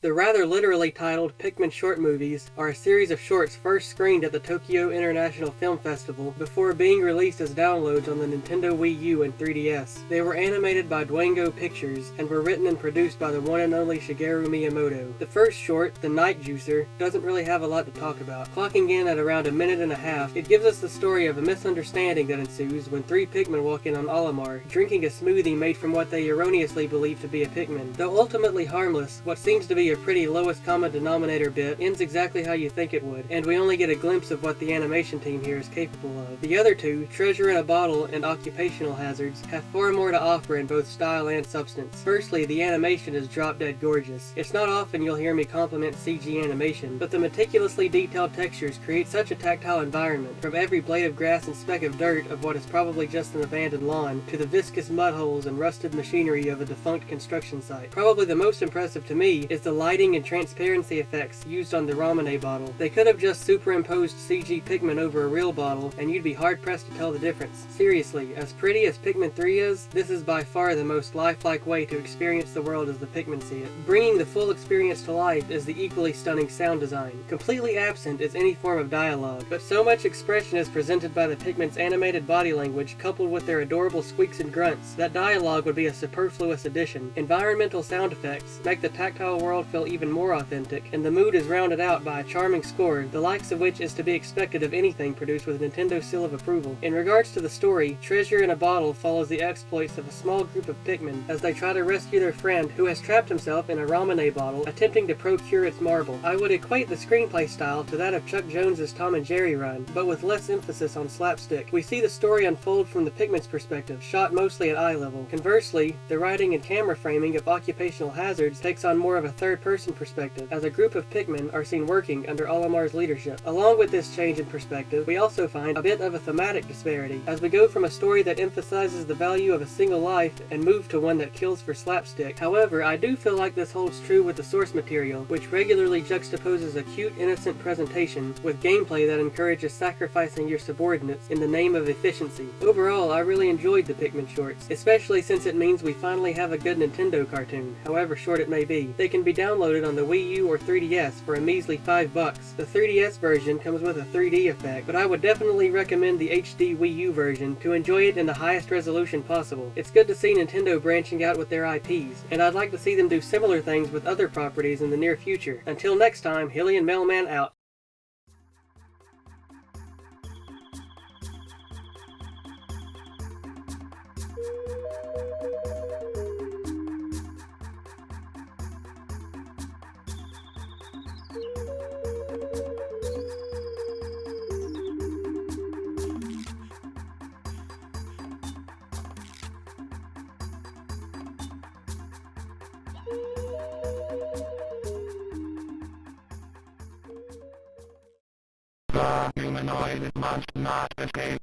The rather literally titled Pikmin short movies are a series of shorts first screened at the Tokyo International Film Festival before being released as downloads on the Nintendo Wii U and 3DS. They were animated by Dwango Pictures and were written and produced by the one and only Shigeru Miyamoto. The first short, The Night Juicer, doesn't really have a lot to talk about. Clocking in at around a minute and a half, it gives us the story of a misunderstanding that ensues when three Pikmin walk in on Olimar, drinking a smoothie made from what they erroneously believe to be a Pikmin. Though ultimately harmless, what seems to be a pretty lowest common denominator bit ends exactly how you think it would, and we only get a glimpse of what the animation team here is capable of. The other two, Treasure in a Bottle and Occupational Hazards, have far more to offer in both style and substance. Firstly, the animation is drop-dead gorgeous. It's not often you'll hear me compliment CG animation, but the meticulously detailed textures create such a tactile environment, from every blade of grass and speck of dirt of what is probably just an abandoned lawn, to the viscous mud holes and rusted machinery of a defunct construction site. Probably the most impressive to me is the lighting and transparency effects used on the Ramune bottle. They could have just superimposed CG Pikmin over a real bottle, and you'd be hard-pressed to tell the difference. Seriously, as pretty as Pikmin 3 is, this is by far the most lifelike way to experience the world as the Pikmin see it. Bringing the full experience to life is the equally stunning sound design. Completely absent is any form of dialogue, but so much expression is presented by the Pikmin's animated body language coupled with their adorable squeaks and grunts that dialogue would be a superfluous addition. Environmental sound effects make the tactile world feel even more authentic, and the mood is rounded out by a charming score, the likes of which is to be expected of anything produced with a Nintendo seal of approval. In regards to the story, Treasure in a Bottle follows the exploits of a small group of Pikmin as they try to rescue their friend who has trapped himself in a Ramune bottle, attempting to procure its marble. I would equate the screenplay style to that of Chuck Jones's Tom and Jerry run, but with less emphasis on slapstick. We see the story unfold from the Pikmin's perspective, shot mostly at eye level. Conversely, the writing and camera framing of Occupational Hazards takes on more of a third-person perspective, as a group of Pikmin are seen working under Olimar's leadership. Along with this change in perspective, we also find a bit of a thematic disparity, as we go from a story that emphasizes the value of a single life and move to one that kills for slapstick. However, I do feel like this holds true with the source material, which regularly juxtaposes a cute, innocent presentation with gameplay that encourages sacrificing your subordinates in the name of efficiency. Overall, I really enjoyed the Pikmin shorts, especially since it means we finally have a good Nintendo cartoon, however short it may be. They can be downloaded on the Wii U or 3DS for a measly $5. The 3DS version comes with a 3D effect, but I would definitely recommend the HD Wii U version to enjoy it in the highest resolution possible. It's good to see Nintendo branching out with their IPs, and I'd like to see them do similar things with other properties in the near future. Until next time, Hilly and Mailman out. The humanoid must not escape.